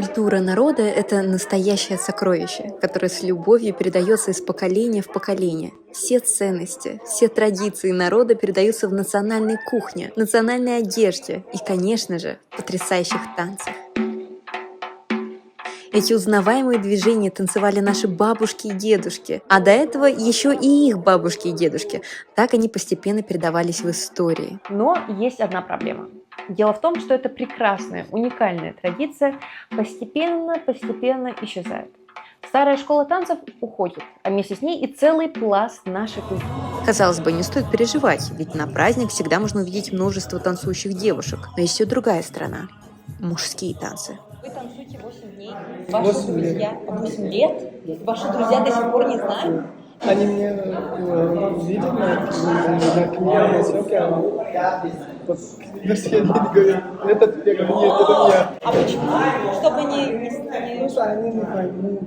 Культура народа– это настоящее сокровище, которое с любовью передается из поколения в поколение. Все ценности, все традиции народа передаются в национальной кухне, национальной одежде и, конечно же, в потрясающих танцах. Эти узнаваемые движения танцевали наши бабушки и дедушки, а до этого еще и их бабушки и дедушки. Так они постепенно передавались в истории. Но есть одна проблема. Дело в том, что эта прекрасная, уникальная традиция постепенно исчезает. Старая школа танцев уходит, а вместе с ней и целый пласт нашей культуры. Казалось бы, не стоит переживать, ведь на праздник всегда можно увидеть множество танцующих девушек. Но есть и другая сторона – мужские танцы. Вы танцуете 8 дней, ваши друзья 8 лет, ваши друзья до сих пор не знают? Они меня видят на съемке, говорят, это я. А почему? Чтобы не... Они не поймут.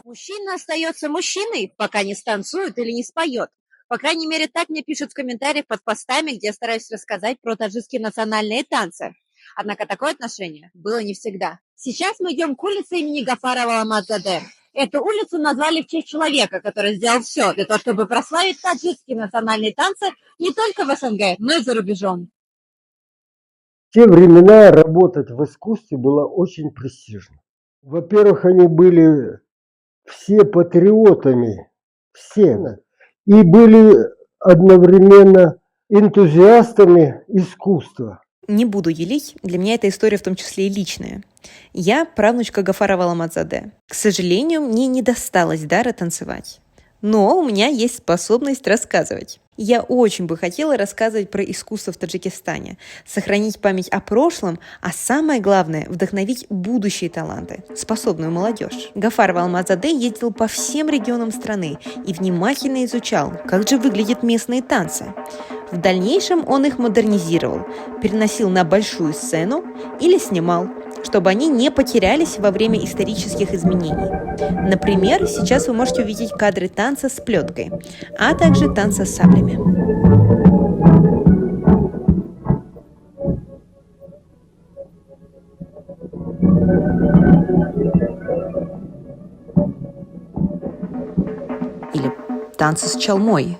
Мужчина остается мужчиной, пока не станцует или не споет. По крайней мере, так мне пишут в комментариях под постами, где я стараюсь рассказать про таджикские национальные танцы. Однако такое отношение было не всегда. Сейчас мы идем к улице имени Гафара Валамадзаде. Эту улицу назвали в честь человека, который сделал все для того, чтобы прославить таджикские национальные танцы не только в СНГ, но и за рубежом. В те времена работать в искусстве было очень престижно. Во-первых, они были все патриотами, все, и были одновременно энтузиастами искусства. Не буду елить, для меня эта история в том числе и личная. Я правнучка Гафара Валамадзаде. К сожалению, мне не досталось дара танцевать. Но у меня есть способность рассказывать. Я очень бы хотела рассказывать про искусство в Таджикистане, сохранить память о прошлом, а самое главное – вдохновить будущие таланты, способную молодежь. Гафар Валамадзаде ездил по всем регионам страны и внимательно изучал, как же выглядят местные танцы. В дальнейшем он их модернизировал, переносил на большую сцену или снимал, чтобы они не потерялись во время исторических изменений. Например, сейчас вы можете увидеть кадры танца с плеткой, а также танца с саблями. Или танцы с чалмой.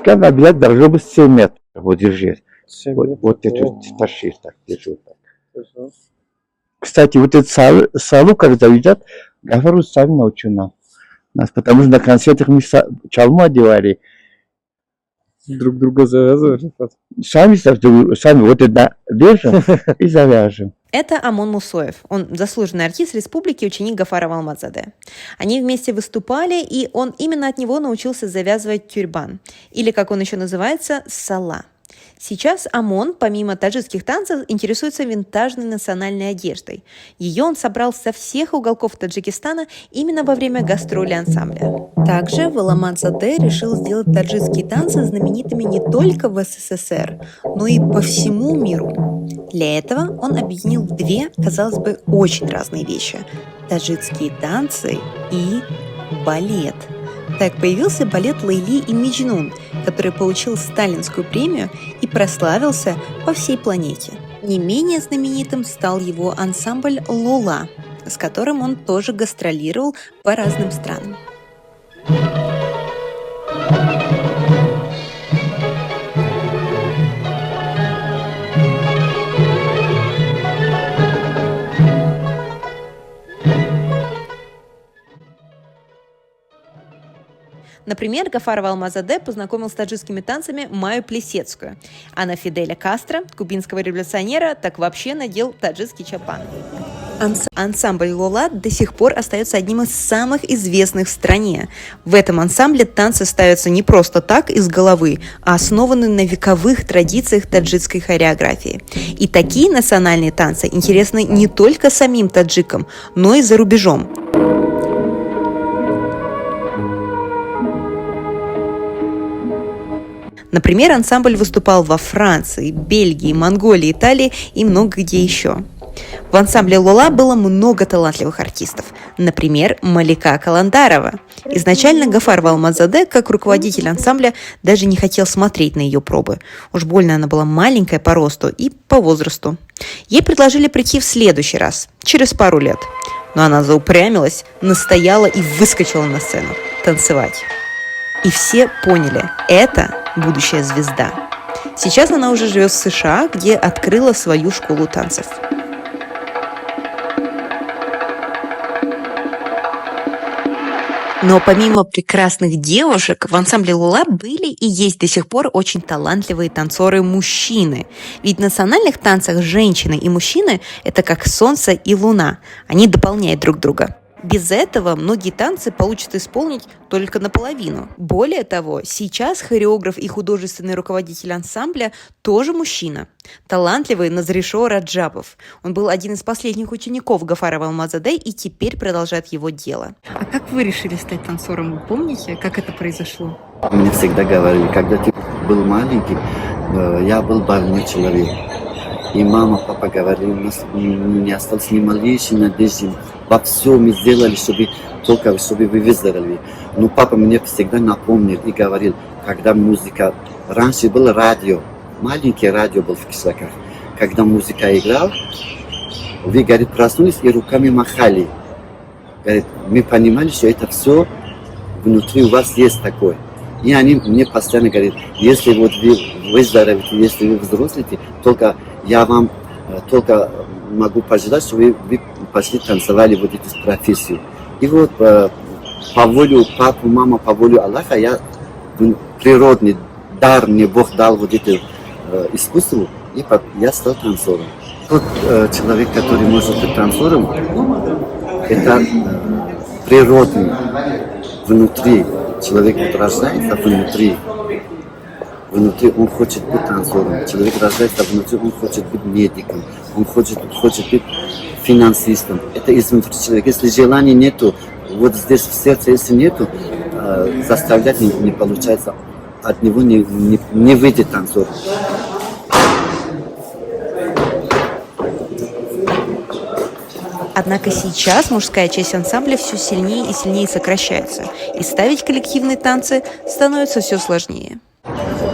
Обязательно должно быть 7 метров. Вот держи. Вот эту тащишь так, держи. Кстати, вот эту салу, когда едят, Гафару сами научил нас, потому что на концертах мы чалму одевали. Друг друга завязывали? Сами вот это держим и завяжем. Это Амон Мусоев. Он заслуженный артист республики, ученик Гафара Валамадзаде. Они вместе выступали, и он именно от него научился завязывать тюрбан, или, как он еще называется, сала. Сейчас Амон, помимо таджикских танцев, интересуется винтажной национальной одеждой. Ее он собрал со всех уголков Таджикистана именно во время гастроли ансамбля. Также Валамадзаде решил сделать таджикские танцы знаменитыми не только в СССР, но и по всему миру. Для этого он объединил две, казалось бы, очень разные вещи – таджикские танцы и балет. Так появился балет «Лейли и Меджнун», который получил Сталинскую премию и прославился по всей планете. Не менее знаменитым стал его ансамбль «Лола», с которым он тоже гастролировал по разным странам. Например, Гафар Валамадзаде познакомил с таджикскими танцами Майю Плесецкую, а на Фиделя Кастро, кубинского революционера, так вообще надел таджикский чапан. Ансамбль «Лола» до сих пор остается одним из самых известных в стране. В этом ансамбле танцы ставятся не просто так из головы, а основаны на вековых традициях таджикской хореографии. И такие национальные танцы интересны не только самим таджикам, но и за рубежом. Например, ансамбль выступал во Франции, Бельгии, Монголии, Италии и много где еще. В ансамбле «Лула» было много талантливых артистов. Например, Малика Каландарова. Изначально Гафарова Алмазаде, как руководитель ансамбля, даже не хотел смотреть на ее пробы. Уж больно она была маленькая по росту и по возрасту. Ей предложили прийти в следующий раз, через пару лет. Но она заупрямилась, настояла и выскочила на сцену танцевать. И все поняли – это будущая звезда. Сейчас она уже живет в США, где открыла свою школу танцев. Но помимо прекрасных девушек, в ансамбле «Лула» были и есть до сих пор очень талантливые танцоры-мужчины. Ведь в национальных танцах женщины и мужчины – это как солнце и луна. Они дополняют друг друга. Без этого многие танцы получится исполнить только наполовину. Более того, сейчас хореограф и художественный руководитель ансамбля тоже мужчина. Талантливый Назришо Раджабов. Он был один из последних учеников Гафарова Алмазаде и теперь продолжает его дело. А как вы решили стать танцором? Вы помните, как это произошло? Мне всегда говорили, когда ты был маленький, я был больной человек. И мама, папа говорили, у нас не осталось ни малейшей надежды. Во всем мы сделали, чтобы вы выздоровели. Но папа мне всегда напомнил и говорил, когда музыка... Раньше было радио, маленькое радио было в Кишлаках. Когда музыка играла, вы, говорит, проснулись и руками махали. Говорит, мы понимали, что это все внутри у вас есть такое. И они мне постоянно говорят, если вот вы выздоровеете, если вы взрослеете, только я вам только могу пожелать, что вы пошли танцевали вот эту профессию. И вот по воле папы, мама, по воле Аллаха, я природный дар мне Бог дал вот это искусство, и я стал танцором. Тот человек, который может быть танцором, это природный, внутри. Человек вот рождается внутри. Внутри он хочет быть танцором. Человек рождается внутри, он хочет быть медиком. Он хочет быть финансистом. Это изнутри человека. Если желания нету, вот здесь в сердце, если нету, заставлять не получается. От него не выйдет танцор. Однако сейчас мужская часть ансамбля все сильнее и сильнее сокращается, и ставить коллективные танцы становится все сложнее.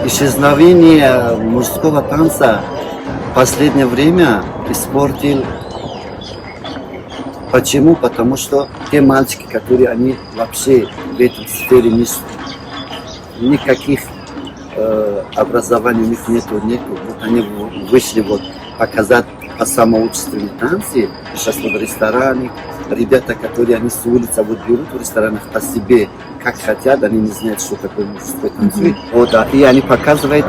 Исчезновение мужского танца в последнее время испортил. Почему? Потому что те мальчики, которые они вообще в этой сфере никаких образований у них нету. Вот они вышли показать по самоучеству танцы. Сейчас в ресторане ребята, которые они с улицы берут в ресторанах по себе, как хотят, они не знают, что такое мужской танцует. И они показывают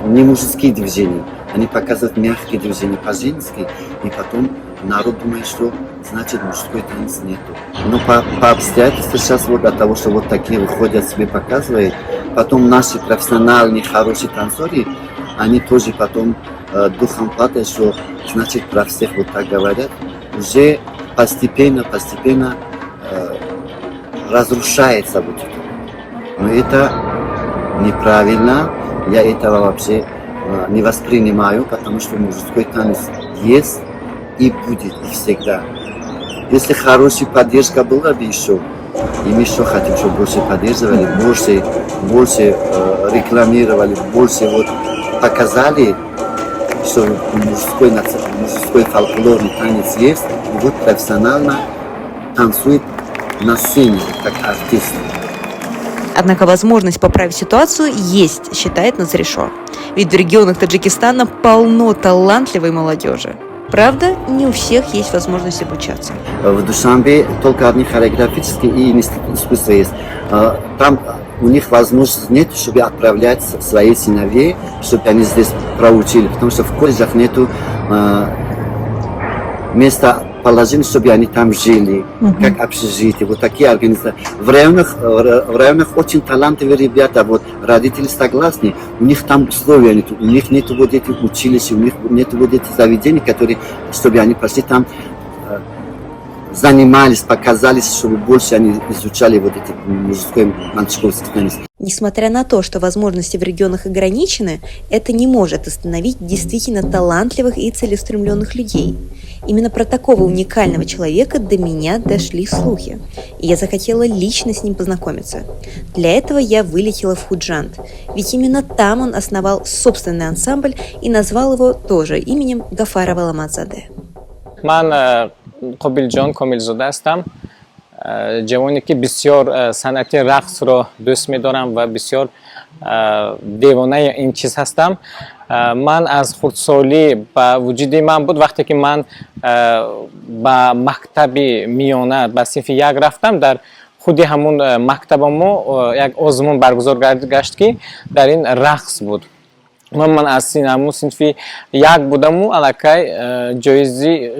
не мужские движения, они показывают мягкие движения по-женски, и потом народ думает, что значит мужской танец нету. Но по обстоятельствам сейчас от того, что такие выходят себе показывают, потом наши профессиональные хорошие танцоры, они тоже потом духом падают, что значит про всех так говорят, уже постепенно разрушается это. Но это неправильно, я этого вообще не воспринимаю, потому что мужской танец есть и будет и всегда. Если хорошая поддержка была бы еще, и мы еще хотим, чтобы больше поддерживали, больше рекламировали, больше показали, что мужской фольклорный танец есть, и профессионально танцует на сцене, как артист. Однако возможность поправить ситуацию есть, считает Назришо. Ведь в регионах Таджикистана полно талантливой молодежи. Правда, не у всех есть возможность обучаться. В Душанбе только одни хореографические и институт искусства есть. Там у них возможности нет, чтобы отправлять своих сыновей, чтобы они здесь проучили, потому что в колледжах нету места положения, чтобы они там жили, как общежитие, такие организации. В районах очень талантливые ребята, родители согласны, у них там условия нет, у них нет этих училищ, у них нет этих заведений, которые, чтобы они пошли там занимались, показались, чтобы больше они изучали вот эти мужской, мальчиковский теннис. Несмотря на то, что возможности в регионах ограничены, это не может остановить действительно талантливых и целеустремленных людей. Именно про такого уникального человека до меня дошли слухи, и я захотела лично с ним познакомиться. Для этого я вылетела в Худжанд, ведь именно там он основал собственный ансамбль и назвал его тоже именем Гафара Валамадзаде. من قبیل جان کاملزاده هستم. جوانی که بسیار صنعت رقص رو دوست می‌دارم و بسیار دیوانه این چیز هستم. من از خردسالی با وجودی من بود وقتی که من با مکتب میانه با صنف یک رفتم در خودی همون مکتبمو یک آزمون برگزار گشت که در این رقص بود. من از همون صنفی یک بودم و علاقه جایزی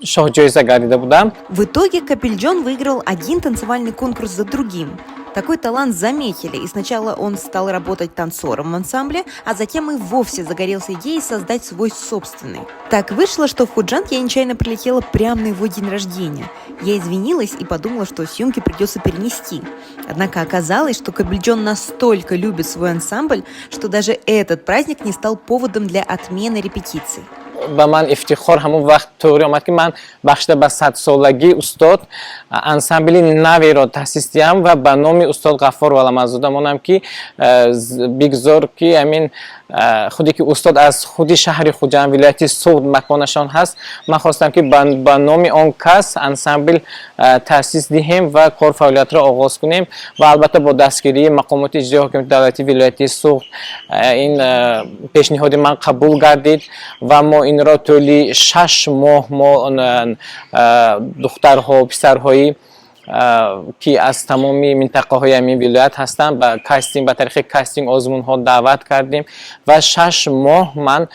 شاه جایزه گردیده بودم. В итоге Капельджон выиграл один танцевальный конкурс за другим. Такой талант заметили, и сначала он стал работать танцором в ансамбле, а затем и вовсе загорелся идеей создать свой собственный. Так вышло, что в Худжанд я нечаянно прилетела прямо на его день рождения. Я извинилась и подумала, что съемки придется перенести. Однако оказалось, что Капельджон настолько любит свой ансамбль, что даже этот праздник не стал поводом для отмены репетиций. با من افتخار همون وقت طوری آمد که من بخشیده به 100 سالگی استاد انسامبل نوی را تأسیس دیم و به نام استاد غفار والامزاده مانم که بگذار که همین خودی که استاد از خودی شهر خوجند ولایت سوغد مکانشان هست من خواستم که به نام آن کس انسامبل تأسیس دهیم و کار فعالیت را آغاز کنیم و البته با دستگیری مقامات اجرایی حکومت دولتی ولایت سوغد این پیشنهاد من قبول گردید و ما این را طولی 6 ماه ما دخترها و پسرهایی که از تمامی منطقه های همین ولایت هستند با کاستینگ به طریق کاستینگ آزمون ها دعوت کردیم و 6 ماه من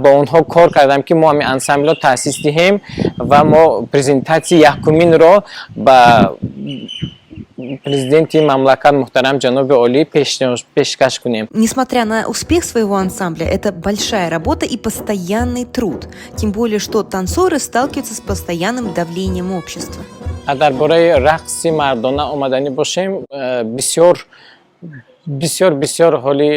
با اونها کار کردم که ما همین انسامبل را تأسیس دهیم و ما پرزنتاسی یکمین را با президент мамлакат мухтарам ҷаноби олӣ пешкаш кунем. Несмотря на успех своего ансамбля, это большая работа и постоянный труд. Тем более, что танцоры сталкиваются с постоянным давлением общества. дар бораи рақси мардона омадани бошем бисёр ҳоли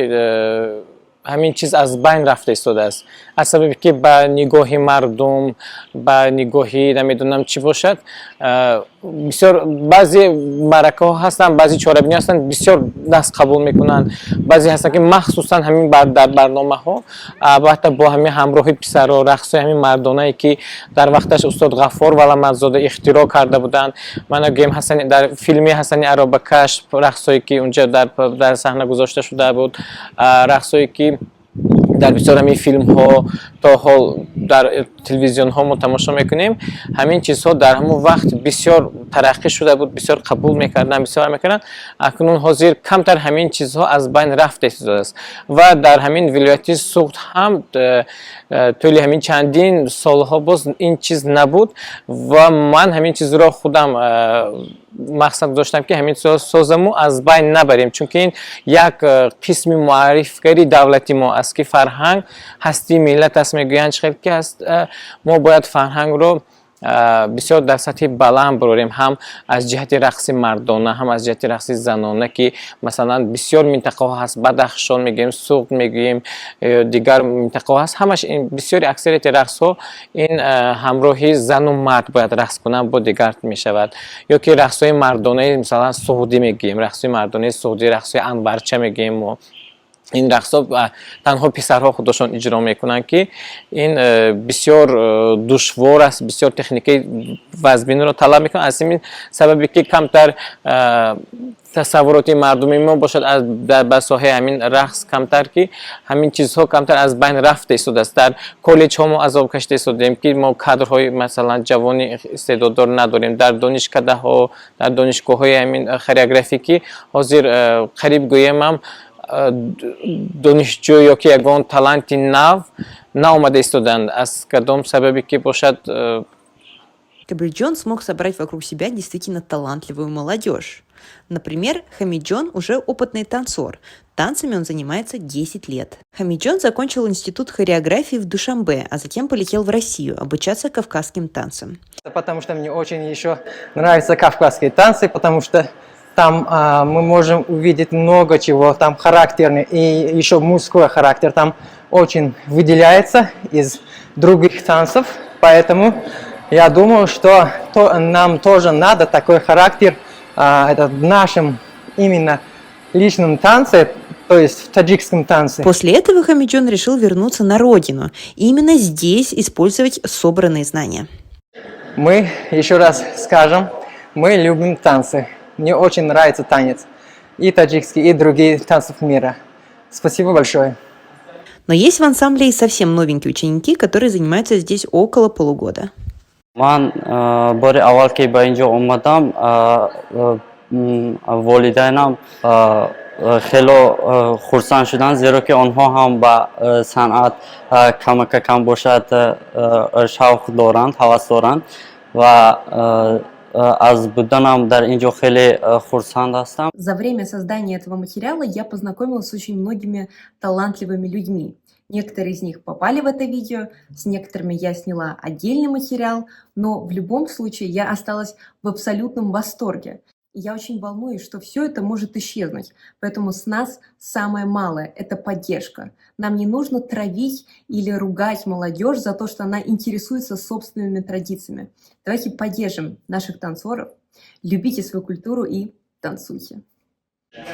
ҳамин чиз аз байн рафта истодааст аз сабаби ки ба нигоҳи мардум ба нигоҳи намедонам чӣ бошад бисёр баъзе маъракаҳо ҳастанд баъзе чорабинӣ ҳастанд бисёр даст қабул мекунанд баъзе ҳастанд ки махсусан ҳамин дар барномаҳо албатта бо ҳамин ҳамроҳи писаро рақсои ҳамин мардонае ки дар вақташ устод ғаффор валамадзода ихтироъ карда буданд мана гӯем ҳасани дар филми ҳасани аробакаш рақсое ки унҷа дар саҳна гузошта шуда буд рақсое ки дар бисёр ҳамин филмҳо то ҳол дар телевизионҳо мо тамошо мекунем ҳамин чизҳо дар ҳамон вақт бисёр тараққӣ шуда буд бисёр қабул мекарданд бисёр мекарданд акнун ҳозир камтар ҳамин чизҳо аз байн рафта истодааст ва дар ҳамин вилояти суғд ҳам тӯли ҳамин чандин солҳо боз ин чиз набуд ва ман ҳамин чизро худам мақсад доштам ки ҳамин созаму аз байн набарем чунки ин як қисми муаррифгари давлати мо аст ки фарҳанг ҳастии миллат аст мегӯянд хел ки аст мо бояд фарҳангро бисёр дар сатҳи баланд барорем ҳам аз ҷиҳати рақси мардона ҳам аз ҷиҳати рақси занона ки масалан бисёр минтақаҳо ҳаст бадахшон мегӯем суғд мегӯем дигар минтақаҳо ҳаст ҳамаш бисёри аксарияти рақсҳо ин ҳамроҳи зану мард бояд рақс кунанд бо дигар мешавад ё ки рақсҳои мардонаи мисалан суғдӣ мегӯем рақсҳои мардонаи суғдӣ рақсҳои анбарча мегӯем мо ин рақсҳо танҳо писарҳо худошон иҷро мекунанд ки ин бисёр душвор аст бисёр техникаи вазбиниро талаб мекунад аз ин сабаби ки камтар тасаввуроти мардуми мо бошад ба соҳаи ҳамин рақс камтар ки ҳамин чизҳо камтар аз байн рафта истодааст дар коллеҷҳо мо азоб кашида истодем ки мо кадрҳои масалан ҷавони истеъдоддор надорем дар донишкадаҳо дар донишгоҳҳои ҳамин хореографикӣ ҳозир қариб гӯемам донишҷӯ ё ки ягон таланти нав наомада истоданд аз кадом сабабе ки бошад. Капельджон смог собрать вокруг себя действительно талантливую молодежь. Например, Хамиджон уже опытный танцор. Танцами он занимается 10 лет. Хамиджон закончил институт хореографии в Душанбе, а затем полетел в Россию обучаться кавказским танцам. Потому что мне очень еще нравятся кавказские танцы, потому что там мы можем увидеть много чего, там характерный и еще мужской характер там очень выделяется из других танцев, поэтому я думаю, что нам тоже надо такой характер это в нашем именно личном танце, то есть в таджикском танце. После этого Хамиджон решил вернуться на родину и именно здесь использовать собранные знания. Мы, еще раз скажем, мы любим танцы. Мне очень нравится танец. И таджикский, и другие танцы мира. Спасибо большое. Но есть в ансамбле и совсем новенькие ученики, которые занимаются здесь около полугода. من بار اول که به اینجا اومدم والدینم خیلی خرسند شدن زیرا که آنها هم به صنعت کم باشد شوق دارند هوس دارند و از بودنم در اینجا خیلی خرسند هستم. За время создания этого материала я познакомилась с очень многими талантливыми людьми. Некоторые из них попали в это видео, с некоторыми я сняла отдельный материал, но в любом случае я осталась в абсолютном восторге. И я очень волнуюсь, что все это может исчезнуть, поэтому с нас самое малое – это поддержка. Нам не нужно травить или ругать молодежь за то, что она интересуется собственными традициями. Давайте поддержим наших танцоров, любите свою культуру и танцуйте. Ра!